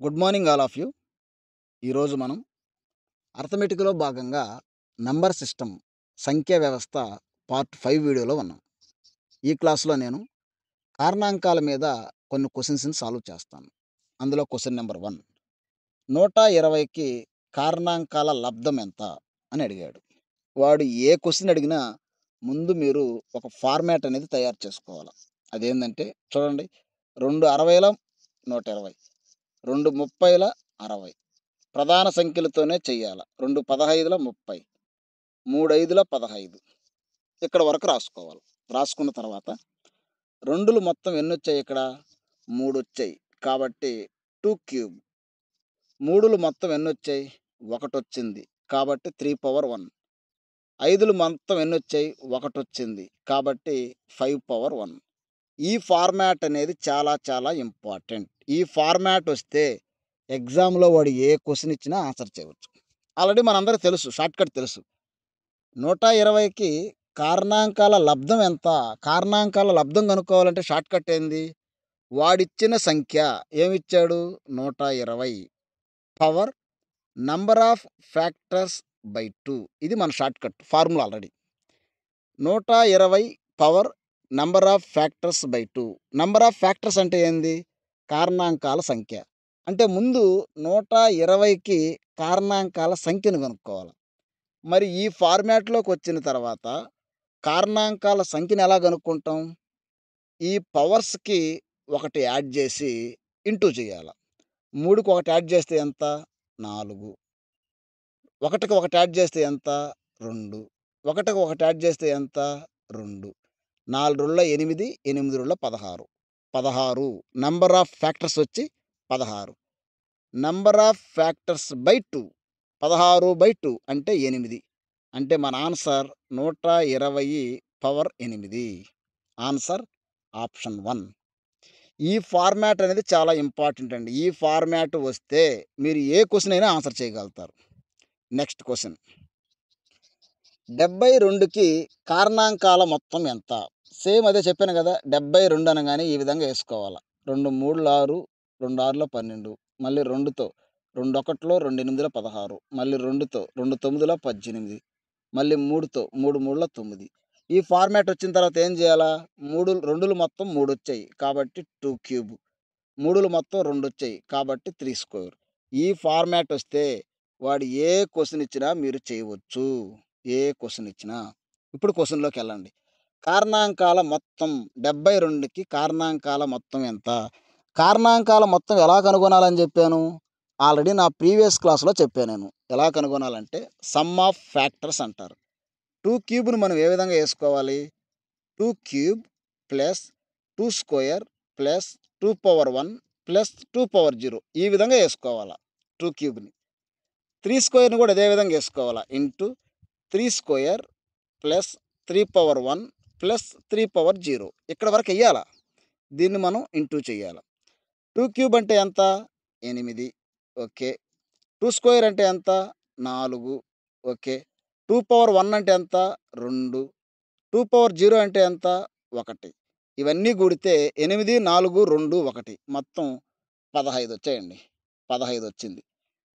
Good morning all of you. ఈరోజు మనం అర్థమెటిక్‌లో భాగంగా నంబర్ సిస్టమ్ సంఖ్యా వ్యవస్థ పార్ట్ 5 వీడియోలో ఉన్నాం. ఈ క్లాస్‌లో నేను కారణాంకాల మీద కొన్ని క్వెషన్స్‌ని సాల్వ్ చేస్తాను. అందులో క్వెషన్ నంబర్ 1, 120కి కారణాంకాల లబ్దం ఎంత అని అడిగాడు. వాడు ఏ క్వెషన్ అడిగినా ముందు మీరు ఒక ఫార్మాట్ అనేది తయారు చేసుకోవాలి. అదేందంటే చూడండి, 2 60ల 120, 2 30ల 60 ప్రధాన సంఖ్యలతోనే చెయ్యాల. 2 15ల 30, 3 5ల 15 ఇక్కడ వరకు రాసుకోవాలి. రాసుకున్న తర్వాత 2లు మొత్తం ఎన్నొచ్చాయి ఇక్కడ? 3 వచ్చాయి. కాబట్టి 2 క్యూబ్. 3లు మొత్తం ఎన్నొచ్చాయి? 1 వచ్చింది. కాబట్టి 3 పవర్ 1. 5లు మొత్తం ఎన్నొచ్చాయి? 1 వచ్చింది. కాబట్టి 5 పవర్ 1. ఈ ఫార్మాట్ అనేది చాలా చాలా ఇంపార్టెంట్. ఈ ఫార్మాట్ వస్తే ఎగ్జామ్‌లో వాడు ఏ క్వెషన్ ఇచ్చినా ఆన్సర్ చేయవచ్చు. ఆల్రెడీ మనందరికి తెలుసు, షార్ట్‌కట్ తెలుసు. 120కి కారణాంకాల లబ్దం ఎంత? కారణాంకాల లబ్దం కనుక్కోవాలంటే షార్ట్‌కట్ ఏంది? వాడిచ్చిన సంఖ్య ఏమిచ్చాడు? 120 power number of factors by 2. ఇది మన shortcut formula already. 120 power number of factors by 2. Number of factors అంటే ఏంది? కారణాంకాల సంఖ్య. అంటే ముందు 120కి కారణాంకాల సంఖ్యను కనుక్కోవాలి. మరి ఈ ఫార్మాట్‌లోకొచ్చిన తర్వాత కారణాంకాల సంఖ్యను ఎలా కనుక్కుంటాం? ఈ పవర్స్‌కి ఒకటి యాడ్ చేసి ఇంటూ చేయాల. 3కి ఒకటి యాడ్ చేస్తే ఎంత? 4. 1కి ఒకటి యాడ్ చేస్తే ఎంత? 2. 1కి ఒకటి యాడ్ చేస్తే ఎంత? 2. 4 2 8, 8 2 16. 16 నంబర్ ఆఫ్ ఫ్యాక్టర్స్ వచ్చి 16. Number of factors by 2. 16/2 అంటే 8. అంటే మన ఆన్సర్ 120 పవర్ 8. Answer option 1. ఈ ఫార్మాట్ అనేది చాలా ఇంపార్టెంట్ అండి. ఈ ఫార్మాట్ వస్తే మీరు ఏ క్వెషన్ అయినా ఆన్సర్ చేయగలుగుతారు. నెక్స్ట్ క్వెషన్, 72కి కారణాంకాల మొత్తం ఎంత? సేమ్ అదే చెప్పాను కదా! 72 అనగానే ఈ విధంగా ఏసుకోవాల. 2 3ల 6, 2 6ల 12, మళ్ళీ 2తో 2 1లో 2 8ల 16, మళ్ళీ 2తో 2 9ల 18, మళ్ళీ 3తో 3 3ల 9. ఈ ఫార్మాట్ వచ్చిన తర్వాత ఏం చేయాలా? 2లు మొత్తం 3 వచ్చాయి. కాబట్టి 2 క్యూబ్. 3లు మొత్తం 2 వచ్చాయి. కాబట్టి 3 స్క్వేర్. ఈ ఫార్మాట్ వస్తే వాడు ఏ క్వెషన్ ఇచ్చినా మీరు చేయవచ్చు. ఏ క్వెషన్ ఇచ్చినా. ఇప్పుడు క్వెషన్‌లోకెళ్ళండి. కారణాంకాల మొత్తం 72కి కారణాంకాల మొత్తం ఎంత? కారణాంకాల మొత్తం ఎలా కనుగొనాలని చెప్పాను? ఆల్రెడీ నా ప్రీవియస్ క్లాస్‌లో చెప్పాను నేను. ఎలా కనుగొనాలంటే సమ్ ఆఫ్ ఫ్యాక్టర్స్ అంటారు. 2 క్యూబ్‌ని మనం ఏ విధంగా ఏసుకోవాలి? 2 cube plus 2 square plus 2 power 1 plus 2 power 0 ఈ విధంగా ఏసుకోవాల 2 క్యూబ్‌ని. 3 స్క్వేర్‌ని కూడా అదే విధంగా ఏసుకోవాల. Into 3 square plus 3 power 1 plus 3 power 0 ఇక్కడ వరకు ఎయ్యాల. దీన్ని మనం ఇంటూ చేయాల. 2 క్యూబ్ అంటే ఎంత? 8. ఓకే. 2 స్క్వేర్ అంటే ఎంత? 4. ఓకే. 2 పవర్ 1 అంటే ఎంత? 2. 2 పవర్ 0 అంటే ఎంత? 1. ఇవన్నీ కూడితే 8, 4, 2, 1 మొత్తం 15 వచ్చాయండి. 15 వచ్చింది.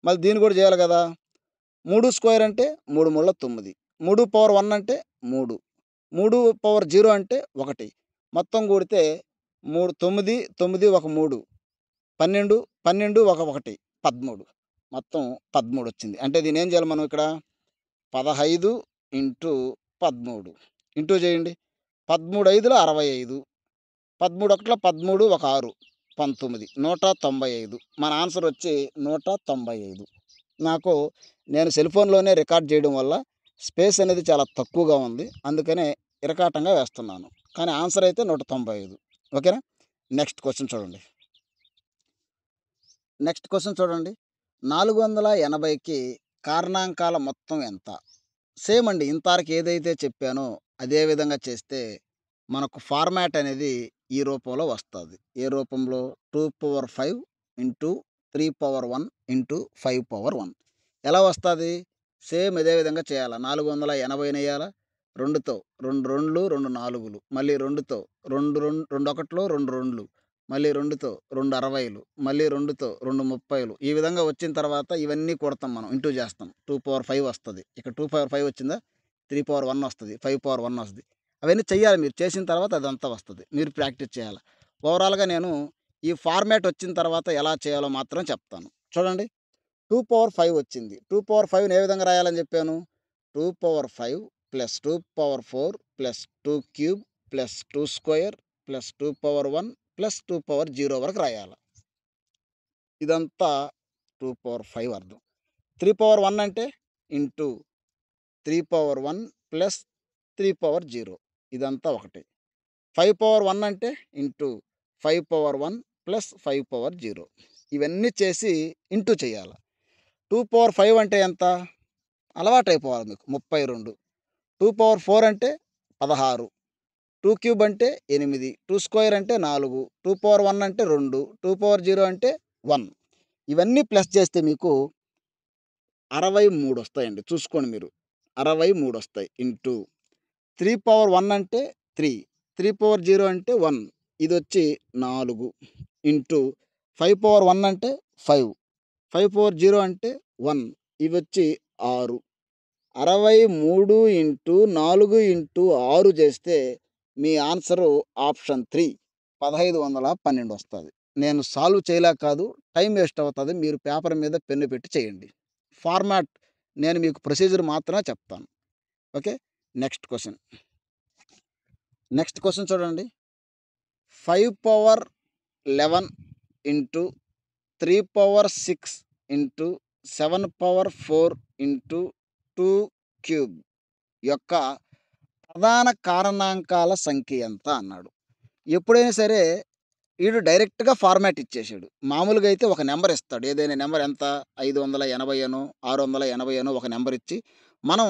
మళ్ళీ దీన్ని కూడా చేయాలి కదా! 3 స్క్వేర్ అంటే 3 3ల 9. 3 పవర్ 1 అంటే 3. 3 పవర్ 0 అంటే 1. మొత్తం కూడితే 3 9, 9 ఒక 3, 12, 12 ఒక 1, 13. మొత్తం 13 వచ్చింది. అంటే దీన్ని ఏం చేయాలి మనం ఇక్కడ? 15 ఇంటూ 13 ఇంటూ చేయండి. 13 5ల 65, 13 1ల 13 ఒక 6, 19, 195. మన ఆన్సర్ వచ్చి 195. నాకు నేను సెల్ ఫోన్‌లోనే రికార్డ్ చేయడం వల్ల స్పేస్ అనేది చాలా తక్కువగా ఉంది. అందుకనే ఇరకాటంగా వేస్తున్నాను. కానీ ఆన్సర్ అయితే 195. ఓకేనా? నెక్స్ట్ క్వెషన్ చూడండి. నెక్స్ట్ క్వెషన్ చూడండి. 480కి కారణాంకాల మొత్తం ఎంత? సేమ్ అండి. ఇంతవరకు ఏదైతే చెప్పానో అదే విధంగా చేస్తే మనకు ఫార్మాట్ అనేది ఈ రూపంలో వస్తది. ఏ రూపంలో? 2 power 5 into 3 power 1 into 5 power 1 ఎలా వస్తది? సేమ్ ఇదే విధంగా చేయాల. 480నెయ్యాల. 2తో 2 2లు 2 4లు మళ్ళీ 2తో 2 2 2 1లో 2 2లు మళ్ళీ 2తో 2 60లు, మళ్ళీ 2తో 2 30లు. ఈ విధంగా వచ్చిన తర్వాత ఇవన్నీ కూడతాం మనం. ఇంటూ చేస్తాం. 2/5 వస్తది. ఇక్కడ 2/5 వచ్చిందా? 3/1 వస్తది. 5/1 వస్తది. అవన్నీ చెయ్యాలి మీరు. చేసిన తర్వాత అదంతా వస్తది. మీరు ప్రాక్టీస్ చేయాలి. ఓవరాల్‌గా నేను ఈ ఫార్మాట్ వచ్చిన తర్వాత ఎలా చేయాలో మాత్రం చెప్తాను. చూడండి. 2/5 వచ్చింది. 2/5ని ఏ విధంగా రాయాలని చెప్పాను? 2/5 plus 2/4 plus 2 cube plus 2 square plus 2/1 plus 2/0 వరకు రాయాలి. ఇదంతా 2/5 అర్థం. 3/1 అంటే ఇంటూ 3/1 ప్లస్ 3/0 ఇదంతా ఒకటి. 5/1 అంటే ఇంటూ 5/1 ప్లస్ 5/0 ఇవన్నీ చేసి ఇంటూ చేయాలి. 2/5 అంటే ఎంత? అలవాటైపోవాలి మీకు. 32. 2/4 అంటే 16. 2 క్యూబ్ అంటే 8. 2 స్క్వేర్ అంటే 4. 2/1 అంటే 2. 2/0 అంటే 1. ఇవన్నీ ప్లస్ చేస్తే మీకు 63 వస్తాయండి. చూసుకోండి మీరు. 63 వస్తాయి. ఇంటూ 3/1 అంటే 3. 3/0 అంటే 1. ఇదొచ్చి 4. ఇంటూ 5/1 అంటే 5. 5/0 అంటే 1. ఇవొచ్చి 6. 63 ఇంటూ 4 ఇంటూ 6 చేస్తే మీ ఆన్సరు ఆప్షన్ 3 1512 వస్తది. నేను సాల్వ్ చేయలేక కాదు. టైం వేస్ట్ అవుతది. మీరు పేపర్ మీద పెన్ను పెట్టి చేయండి. ఫార్మాట్ నేను మీకు ప్రొసీజర్ మాత్రమే చెప్తాను. Okay. Next question. Next question చూడండి. 5/11 ఇంటూ 3/6 ఇంటూ 7/4 ఇంటూ 2 క్యూబ్ యొక్క ప్రధాన కారణాంకాల సంఖ్య ఎంత అన్నాడు. ఎప్పుడైనా సరే ఈడు డైరెక్ట్‌గా ఫార్మాట్ ఇచ్చేసాడు. మామూలుగా అయితే ఒక నంబర్ ఇస్తాడు. ఏదైనా నంబర్ ఎంత 580 అనో, 680 అనో ఒక నంబర్ ఇచ్చి, మనం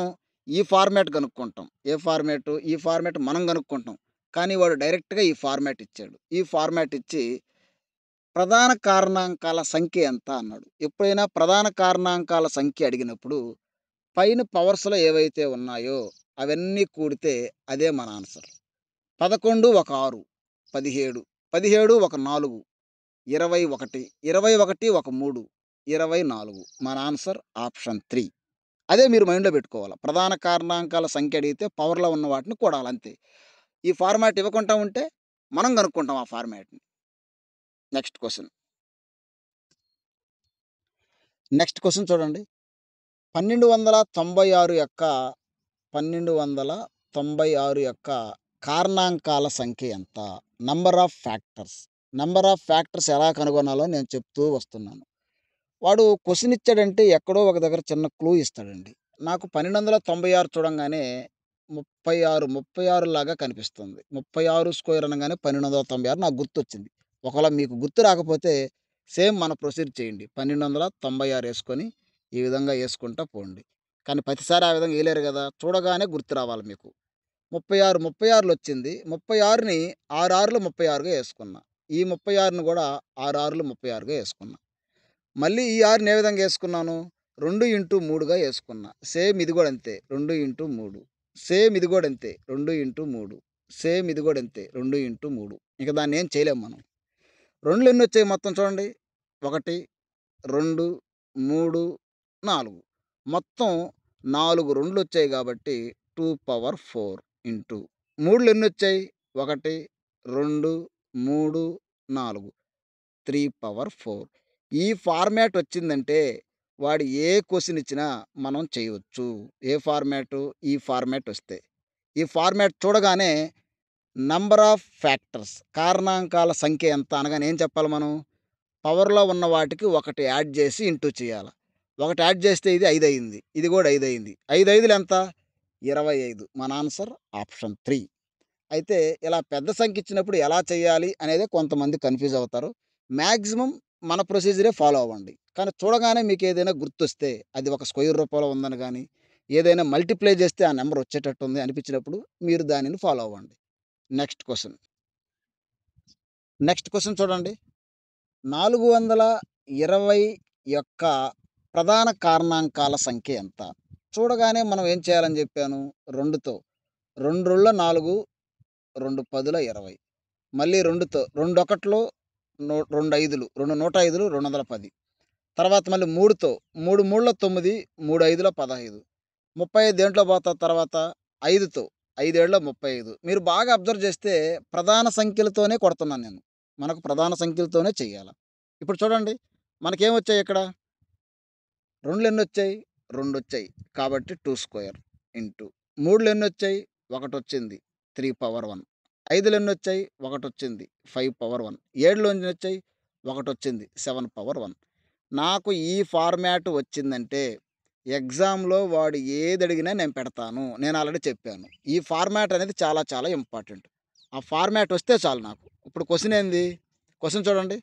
ఈ ఫార్మాట్ కనుక్కుంటాం. ఏ ఫార్మాటు? ఈ ఫార్మాట్ మనం కనుక్కుంటాం. కానీ వాడు డైరెక్ట్‌గా ఈ ఫార్మాట్ ఇచ్చాడు. ఈ ఫార్మాట్ ఇచ్చి ప్రధాన కారణాంకాల సంఖ్య ఎంత అన్నాడు. ఎప్పుడైనా ప్రధాన కారణాంకాల సంఖ్య అడిగినప్పుడు పైన పవర్స్‌లో ఏవైతే ఉన్నాయో అవన్నీ కూడితే అదే మన ఆన్సర్. 11 ఒక 6 17, 17 ఒక 4 21, 21 ఒక 3 24. మన ఆన్సర్ ఆప్షన్ 3. అదే మీరు మైండ్‌లో పెట్టుకోవాలి. ప్రధాన కారణాంకాల సంఖ్య అడిగితే పవర్‌లో ఉన్న వాటిని కూడాలి అంతే. ఈ ఫార్మాట్ ఇవ్వకుండా ఉంటే మనం కనుక్కుంటాం ఆ ఫార్మాట్‌ని. Next question. నెక్స్ట్ క్వెషన్ చూడండి. 1296 యొక్క 1296 యొక్క కారణాంకాల సంఖ్య ఎంత? Number of factors. Number of factors ఎలా కనుగొనాలో నేను చెప్తూ వస్తున్నాను. వాడు క్వెషన్ ఇచ్చాడంటే ఎక్కడో ఒక దగ్గర చిన్న క్లూ ఇస్తాడండి. నాకు 1296 చూడంగానే 36 లాగా కనిపిస్తుంది. 36 స్క్వేర్ అనగానే 1296 నాకు గుర్తొచ్చింది. ఒకవేళ మీకు గుర్తు రాకపోతే సేమ్ మన ప్రొసీడ్ చేయండి. 1296 యేసుకొని ఈ విధంగా యేసుకుంటా పోండి. కానీ ప్రతిసారి ఆ విధంగా ఎయలేరు గదా! చూడగానే గుర్తు రావాలి మీకు. 36 36లొచ్చింది. 36ని 6 6లు 36గా యేసుకున్నా. ఈ 36ని గూడా 6 6లు 36గా యేసుకున్నా. మళ్ళీ ఈ 6ని ఏ విధంగా యేసుకున్నాను? 2 ఇంటూ 3గా యేసుకున్నా. సేమ్ ఇది గూడా అంతే. 2 ఇంటూ 3. సేమ్ ఇది గూడా అంతే. 2 ఇంటూ 3. సేమ్ ఇది గూడా అంతే. 2 ఇంటూ 3. ఇక దాన్నేం చేయలేం మనం. 2లు ఎన్నొచ్చాయి మొత్తం చూడండి. 1, 2, 3, 4. మొత్తం 4 రెండ్లొచ్చాయి గాబట్టి 2/4 ఇంటూ 3లు ఎన్నొచ్చాయి? 1, 2, 3, 4. 3/4. ఈ ఫార్మాట్ వచ్చిందంటే వాడు ఏ క్వెషన్ ఇచ్చినా మనం చేయొచ్చు. ఏ ఫార్మాటు? ఈ ఫార్మాట్ వస్తే. ఈ ఫార్మాట్ చూడగానే నంబర్ ఆఫ్ ఫ్యాక్టర్స్ కారణాంకాల సంఖ్య ఎంత అనగానే ఏం చెప్పాలి మనం? పవర్‌లో ఉన్న వాటికి ఒకటి యాడ్ చేసి ఇంటూ చేయాల. ఒకటి యాడ్ చేస్తే ఇది 5 అయింది. ఇది కూడా 5 అయింది. 5 5లు ఎంత? 25. మన ఆన్సర్ ఆప్షన్ 3. అయితే ఇలా పెద్ద సంఖ్య ఇచ్చినప్పుడు ఎలా చేయాలి అనేదే కొంతమంది కన్‌ఫ్యూజ్ అవుతారు. మాక్సిమం మన ప్రొసీజరే ఫాలో అవ్వండి. కానీ చూడగానే మీకేదైనా గుర్తొస్తే అది ఒక స్క్వేర్ రూపంలో ఉందని గాని, ఏదైనా మల్టిప్లై చేస్తే ఆ నంబర్ వచ్చేటట్టుంది అనిపించినప్పుడు మీరు దానిని ఫాలో అవ్వండి. Next question. నెక్స్ట్ క్వెషన్ చూడండి. 420 యొక్క ప్రధాన కారణాంకాల సంఖ్య ఎంత? చూడగానే మనం ఏం చేయాలని చెప్పాను? 2తో 2 4 2 10 20. మళ్ళీ 2తో 2 1 రెండు ఐదులు, 2 105లు 210. తర్వాత మళ్ళీ 3తో 3 మూడుల 9, 3 ఐదుల 15. 35 దేంట్లో పోతది తర్వాత 5తో 5 ఏళ్ల 35. మీరు బాగా అబ్జర్వ్ చేస్తే ప్రధాన సంఖ్యలతోనే కొడుతున్నాను నేను. మనకు ప్రధాన సంఖ్యలతోనే చెయ్యాల. ఇప్పుడు చూడండి మనకేమొచ్చాయి ఇక్కడ? 2లు ఎన్నొచ్చాయి? 2 వచ్చాయి. కాబట్టి 2 స్క్వేర్ ఇంటూ 3లు ఎన్నొచ్చాయి? 1 వచ్చింది. 3 పవర్ 1. 5లు ఎన్నొచ్చాయి? 1 వచ్చింది. 5 పవర్ 1. 7లు ఎన్నొచ్చాయి? 1 వచ్చింది. 7 పవర్ 1. నాకు ఈ ఫార్మాట్ వచ్చిందంటే ఎగ్జామ్‌లో వాడు ఏదడిగినా నేను పెడతాను. నేను ఆల్రెడీ చెప్పాను. ఈ ఫార్మాట్ అనేది చాలా చాలా ఇంపార్టెంట్. ఆ ఫార్మాట్ వస్తే చాలు నాకు. ఇప్పుడు క్వెషన్ ఏంది? క్వెషన్ చూడండి.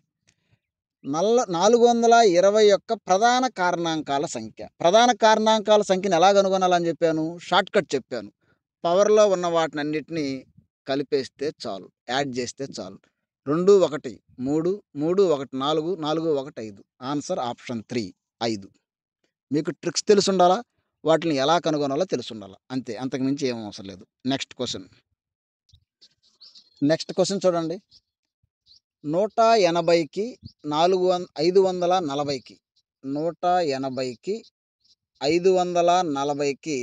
421 ప్రధాన కారణాంకాల సంఖ్య. ప్రధాన కారణాంకాల సంఖ్యను ఎలా కనుగొనాలని చెప్పాను? షార్ట్‌కట్ చెప్పాను. పవర్‌లో ఉన్న వాటినన్నిటిని కలిపేస్తే చాలు. యాడ్ చేస్తే చాలు. 2, 1, 3, 3, 1, 4, 4, 1, 5. Answer option 3 5. మీకు ట్రిక్స్ తెలిసుండాలా? వాటిని ఎలా కనుగొనాలో తెలిసుండాల. అంతే. అంతకు మించి ఏం అవసరం లేదు. Next question. నెక్స్ట్ క్వెషన్ చూడండి. 180కి 540కి 180కి 540కి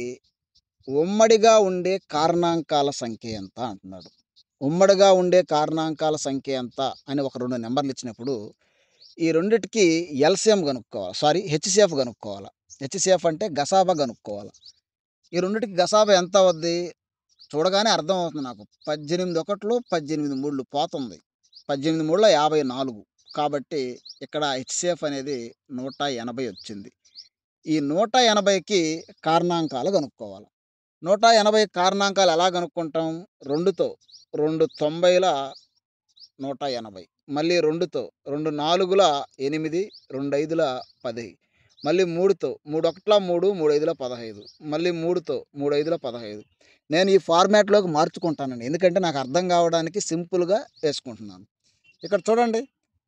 ఉమ్మడిగా ఉండే కారణాంకాల సంఖ్య ఎంత అంటున్నాడు. ఉమ్మడిగా ఉండే కారణాంకాల సంఖ్య ఎంత అని ఒక 2 నంబర్లు ఇచ్చినప్పుడు ఈ రెండిటికి ఎల్‌సీఎం కనుక్కోవాలి. హెచ్‌సీఎఫ్ కనుక్కోవాలి. హెచ్‌సీఎఫ్ అంటే గసాబా కనుక్కోవాలి. ఈ రెండిటికి గసాబా ఎంత అవుద్ది? చూడగానే అర్థమవుతుంది నాకు. 18 ఒకట్లు 18 మూడులు పోతుంది. 18 మూడుల 54. కాబట్టి ఇక్కడ హెచ్‌సీఎఫ్ అనేది 180 వచ్చింది. ఈ 180కి కారణాంకాలు కనుక్కోవాలి. 180 కారణాంకాలు ఎలా కనుక్కుంటాం? 2తో 2 90ల 180. మళ్ళీ 2తో 2 4ల 8, 2 5ల 10. మళ్ళీ 3తో 3 ఒకట్ల 3, 3 5ల 15. మళ్ళీ 3తో 3 5ల 15. నేను ఈ ఫార్మాట్‌లోకి మార్చుకుంటానండి. ఎందుకంటే నాకు అర్థం కావడానికి సింపుల్‌గా వేసుకుంటున్నాను. ఇక్కడ చూడండి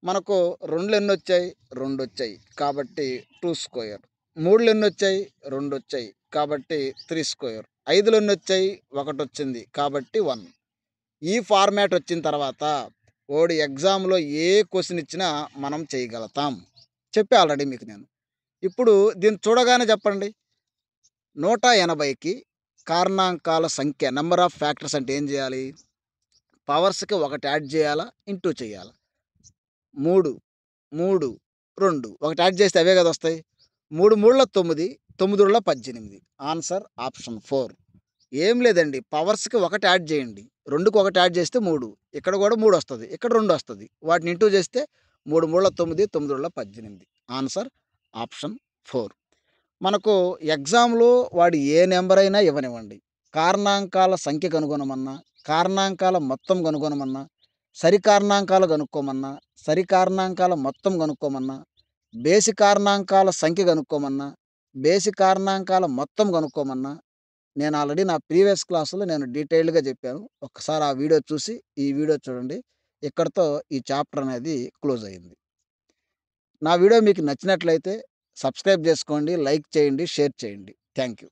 మనకు 2లు ఎన్నొచ్చాయి? 2 వచ్చాయి. కాబట్టి 2 స్క్వేర్. 3లు ఎన్నొచ్చాయి? 2 వచ్చాయి. కాబట్టి 3 స్క్వేర్. 5లు ఎన్నొచ్చాయి? 1 వచ్చింది. కాబట్టి 1. ఈ ఫార్మాట్ వచ్చిన తర్వాత ఓడి ఎగ్జామ్‌లో ఏ క్వెషన్ ఇచ్చినా మనం చేయగలుగుతాం. చెప్పా ఆల్రెడీ మీకు నేను. ఇప్పుడు దీన్ని చూడగానే చెప్పండి. 180కి కారణాంకాల సంఖ్య నంబర్ ఆఫ్ ఫ్యాక్టర్స్ అంటే ఏం చేయాలి? పవర్స్‌కి 1 యాడ్ చేయాలా? ఇంటూ చేయాలా? 3, 3, 2 1 యాడ్ చేస్తే అవే కదా వస్తాయి. 3 మూడుల 9, 9 18. Answer option 4. ఏం లేదండి. పవర్స్‌కి 1 యాడ్ చేయండి. 2కి 1 యాడ్ చేస్తే 3. ఇక్కడ కూడా 3 వస్తది. ఇక్కడ 2 వస్తది. వాటిని ఇంటూ చేస్తే 3 మూడుల 9, 9 18. Answer option 4. మనకు ఎగ్జామ్‌లో వాడు ఏ నంబర్ అయినా ఇవ్వనివ్వండి. కారణాంకాల సంఖ్య కనుగొనమన్నా, కారణాంకాల మొత్తం కనుగొనమన్నా, సరి కారణాంకాలు కనుక్కోమన్నా, సరి కారణాంకాల మొత్తం కనుక్కోమన్నా, బేసి కారణాంకాల సంఖ్య కనుక్కోమన్నా, బేసి కారణాంకాల మొత్తం కనుక్కోమన్నా, నేను ఆల్రెడీ నా ప్రీవియస్ క్లాస్‌లో నేను డీటెయిల్డ్‌గా చెప్పాను. ఒక్కసారి ఆ వీడియో చూసి, ఈ వీడియో చూడండి. ఇక్కడితో ఈ చాప్టర్ అనేది క్లోజ్ అయింది. నా వీడియో మీకు నచ్చినట్లయితే సబ్స్క్రైబ్ చేసుకోండి, లైక్ చేయండి, షేర్ చేయండి. Thank you.